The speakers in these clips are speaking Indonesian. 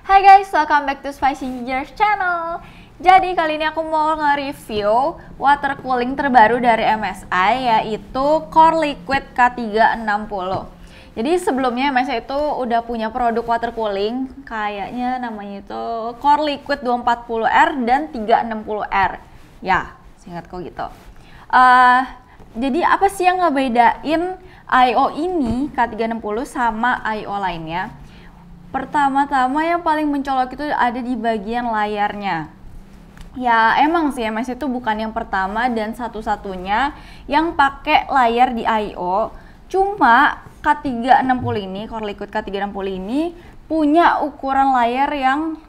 Hai guys, welcome back to Spicy Ginger Channel. Jadi kali ini aku mau nge-review water cooling terbaru dari MSI, yaitu Core Liquid K360. Jadi sebelumnya MSI itu udah punya produk water cooling, kayaknya namanya itu Core Liquid 240R dan 360R. Ya, seingatku gitu. Jadi apa sih yang ngebedain I/O ini K360 sama I/O lainnya? Pertama-tama yang paling mencolok itu ada di bagian layarnya. Ya emang sih MSI itu bukan yang pertama dan satu-satunya yang pakai layar di I/O. Cuma K360 ini, Core Liquid K360 ini punya ukuran layar yang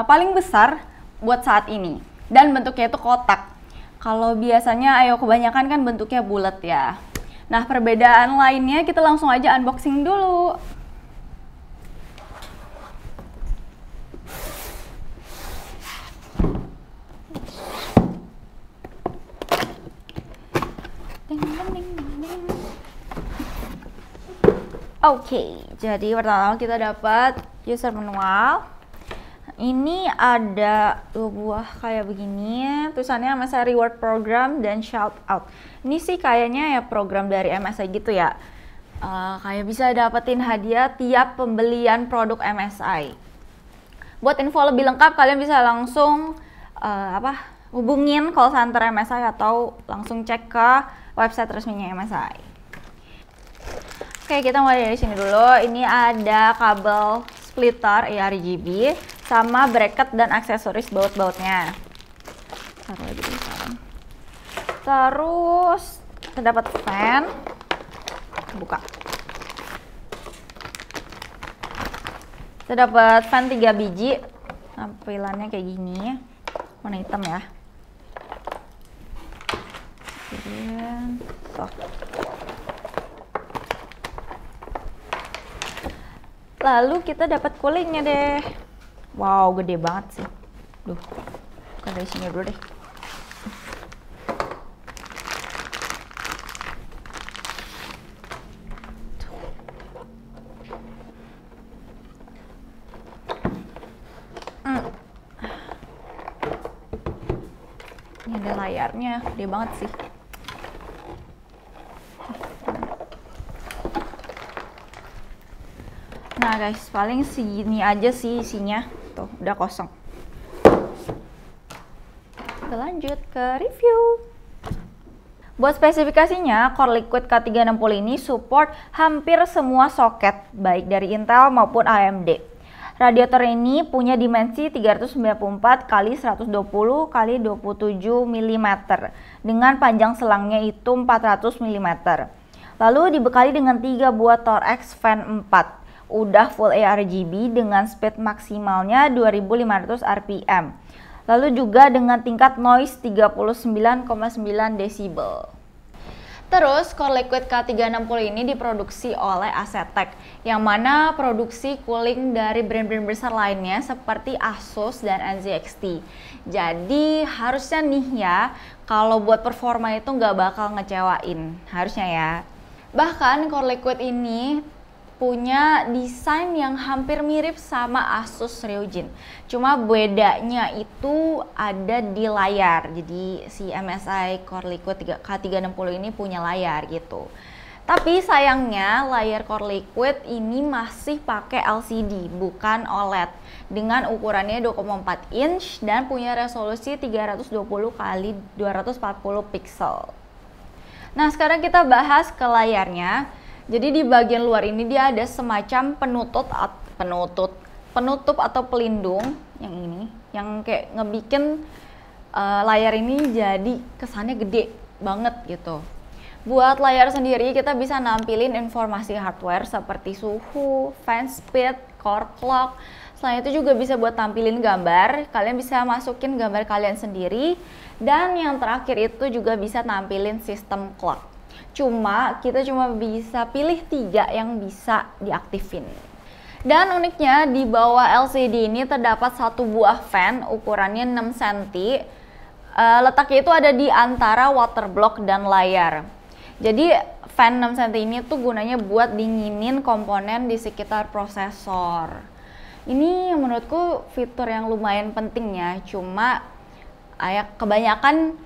paling besar buat saat ini. Dan bentuknya itu kotak. Kalau biasanya I/O kebanyakan kan bentuknya bulat ya. Nah perbedaan lainnya kita langsung aja unboxing dulu. Oke, jadi pertama kita dapat user manual. Ini ada dua buah kayak begini, tulisannya MSI Reward Program dan Shout Out. Ini sih kayaknya ya program dari MSI gitu ya. Kayak bisa dapetin hadiah tiap pembelian produk MSI. Buat info lebih lengkap kalian bisa langsung hubungin call center MSI atau langsung cek ke website resminya MSI. Oke, kita mulai dari sini dulu. Ini ada kabel splitter ARGB sama bracket dan aksesoris baut-bautnya. Taruh lagi di sana. Terus terdapat fan. Buka. Terdapat fan 3 biji. Tampilannya kayak gini. Warna hitam ya. Kemudian lalu kita dapat coolingnya deh. Wow, gede banget sih. Duh, bukan dari sini dulu deh. Ini ada layarnya, gede banget sih. Nah guys, paling segini aja sih isinya. Tuh, udah kosong. Kita lanjut ke review. Buat spesifikasinya, Core Liquid K360 ini support hampir semua soket, baik dari Intel maupun AMD. Radiator ini punya dimensi 394 x 120 x 27 mm dengan panjang selangnya itu 400 mm. Lalu dibekali dengan 3 buah Torx fan 4. Udah full ARGB dengan speed maksimalnya 2500 rpm. Lalu juga dengan tingkat noise 39,9 decibel. Terus Core Liquid K360 ini diproduksi oleh ASETEC, yang mana produksi cooling dari brand-brand besar lainnya seperti Asus dan NZXT. Jadi harusnya nih ya, kalau buat performa itu nggak bakal ngecewain, harusnya ya. Bahkan Core Liquid ini punya desain yang hampir mirip sama Asus Ryujin. Cuma bedanya itu ada di layar. Jadi si MSI Core Liquid K360 ini punya layar gitu. Tapi sayangnya layar Core Liquid ini masih pakai LCD, bukan OLED. Dengan ukurannya 2,4 inch dan punya resolusi 320 x 240 pixel. Nah, sekarang kita bahas ke layarnya. Jadi di bagian luar ini dia ada semacam penutup atau pelindung yang ini, yang kayak ngebikin layar ini jadi kesannya gede banget gitu. Buat layar sendiri kita bisa nampilin informasi hardware seperti suhu, fan speed, core clock. Selain itu juga bisa buat tampilin gambar, kalian bisa masukin gambar kalian sendiri. Dan yang terakhir itu juga bisa nampilin sistem clock. Cuma kita bisa pilih 3 yang bisa diaktifin. Dan uniknya di bawah LCD ini terdapat satu buah fan ukurannya 6 cm. Letaknya itu ada di antara water block dan layar. Jadi fan 6 cm ini tuh gunanya buat dinginin komponen di sekitar prosesor. Ini menurutku fitur yang lumayan penting ya, cuma kebanyakan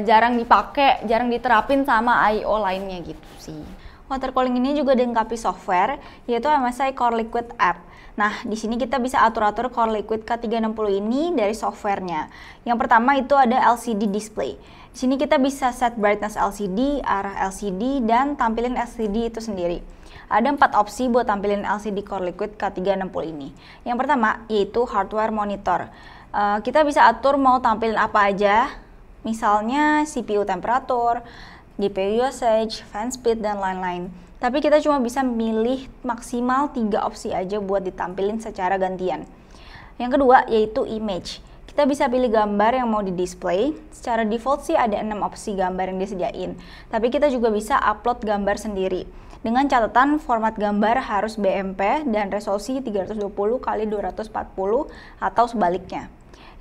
jarang dipakai, jarang diterapin sama I/O lainnya gitu sih. Water cooling ini juga dilengkapi software, yaitu MSI Core Liquid App. Nah, di sini kita bisa atur-atur Core Liquid K360 ini dari softwarenya. Yang pertama itu ada LCD display. Di sini kita bisa set brightness LCD, arah LCD, dan tampilin LCD itu sendiri. Ada 4 opsi buat tampilin LCD Core Liquid K360 ini. Yang pertama yaitu hardware monitor. Kita bisa atur mau tampilin apa aja, misalnya CPU temperatur, GPU usage, fan speed, dan lain-lain. Tapi kita cuma bisa milih maksimal 3 opsi aja buat ditampilin secara gantian. Yang kedua yaitu image. Kita bisa pilih gambar yang mau di display. Secara default sih ada 6 opsi gambar yang disediain. Tapi kita juga bisa upload gambar sendiri. Dengan catatan format gambar harus BMP dan resolusi 320x240 atau sebaliknya.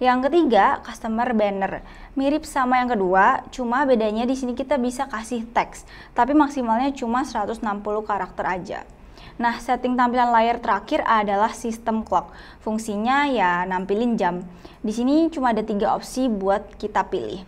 Yang ketiga, customer banner. Mirip sama yang kedua, cuma bedanya di sini kita bisa kasih teks, tapi maksimalnya cuma 160 karakter aja. Nah, setting tampilan layar terakhir adalah system clock. Fungsinya ya nampilin jam. Di sini cuma ada 3 opsi buat kita pilih.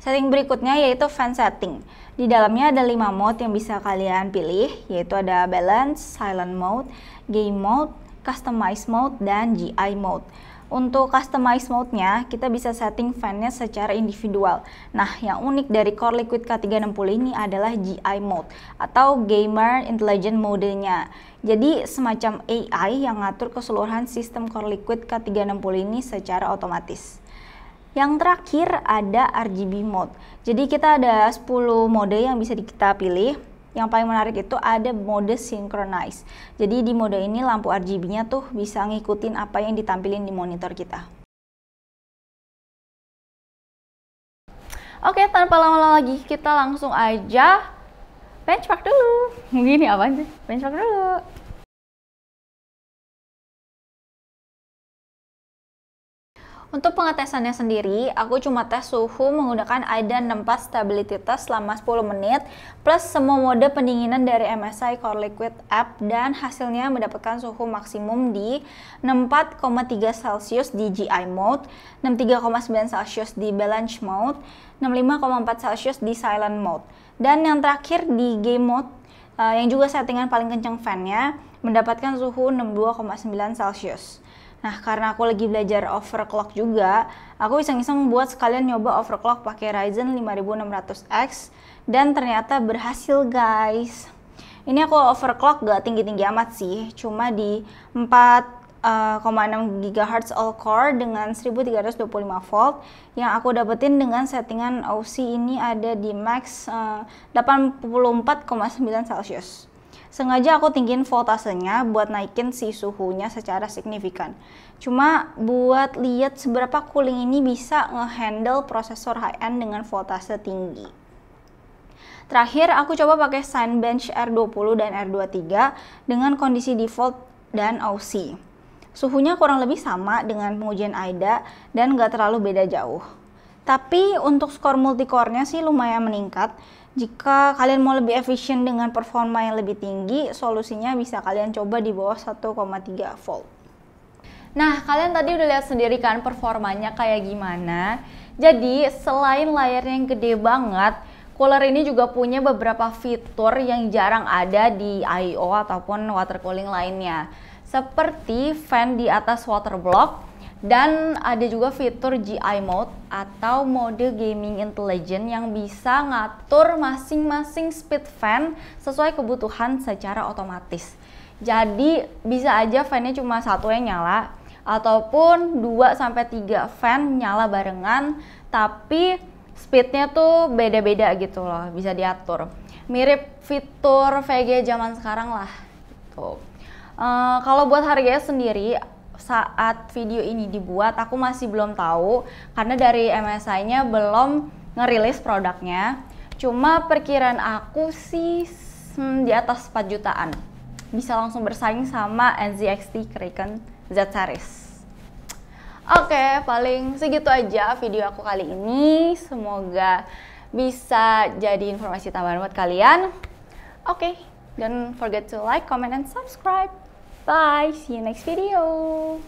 Setting berikutnya yaitu fan setting. Di dalamnya ada 5 mode yang bisa kalian pilih, yaitu ada balance, silent mode, game mode, customize mode, dan GI mode. Untuk customize mode-nya, kita bisa setting fan-nya secara individual. Nah, yang unik dari Core Liquid K360 ini adalah GI mode atau Gamer Intelligent Mode-nya. Jadi, semacam AI yang ngatur keseluruhan sistem Core Liquid K360 ini secara otomatis. Yang terakhir ada RGB mode. Jadi kita ada 10 mode yang bisa kita pilih. Yang paling menarik itu ada mode synchronize. Jadi di mode ini lampu RGB-nya tuh bisa ngikutin apa yang ditampilin di monitor kita. Oke, tanpa lama-lama lagi kita langsung aja benchmark dulu. Gini apaan sih? Benchmark dulu. Untuk pengetesannya sendiri, aku cuma tes suhu menggunakan AIDA 64 Stability Test selama 10 menit, plus semua mode pendinginan dari MSI Core Liquid App, dan hasilnya mendapatkan suhu maksimum di 64,3 Celsius di GI Mode, 63,9 Celsius di Balance Mode, 65,4 Celsius di Silent Mode. Dan yang terakhir di Game Mode, yang juga settingan paling kencang fan-nya, mendapatkan suhu 62,9 Celsius. Nah, karena aku lagi belajar overclock juga, aku iseng-iseng buat sekalian nyoba overclock pakai Ryzen 5600X dan ternyata berhasil, guys. Ini aku overclock gak tinggi-tinggi amat sih, cuma di 4,6 GHz all core dengan 1325 volt. Yang aku dapetin dengan settingan OC ini ada di max 84,9 Celsius. Sengaja aku tinggiin voltasenya buat naikin si suhunya secara signifikan. Cuma buat lihat seberapa cooling ini bisa ngehandle prosesor high-end dengan voltase tinggi. Terakhir, aku coba pakai Cinebench R20 dan R23 dengan kondisi default dan OC. Suhunya kurang lebih sama dengan pengujian AIDA dan gak terlalu beda jauh. Tapi untuk skor multicore-nya sih lumayan meningkat. Jika kalian mau lebih efisien dengan performa yang lebih tinggi, solusinya bisa kalian coba di bawah 1,3 volt. Nah, kalian tadi udah lihat sendiri kan performanya kayak gimana. Jadi, selain layarnya yang gede banget, cooler ini juga punya beberapa fitur yang jarang ada di I/O ataupun water cooling lainnya. Seperti fan di atas water block, dan ada juga fitur GI mode atau mode gaming intelligent yang bisa ngatur masing-masing speed fan sesuai kebutuhan secara otomatis. Jadi bisa aja fan-nya cuma satu yang nyala ataupun 2-3 fan nyala barengan, tapi speednya tuh beda-beda gitu loh, bisa diatur. Mirip fitur VG zaman sekarang lah gitu. Kalau buat harganya sendiri, saat video ini dibuat aku masih belum tahu karena dari MSI-nya belum ngerilis produknya. Cuma perkiraan aku sih di atas 4 jutaan. Bisa langsung bersaing sama NZXT Kraken Z Series. Oke, paling segitu aja video aku kali ini. Semoga bisa jadi informasi tambahan buat kalian. Oke, don't forget to like, comment, and subscribe. Bye, see you next video.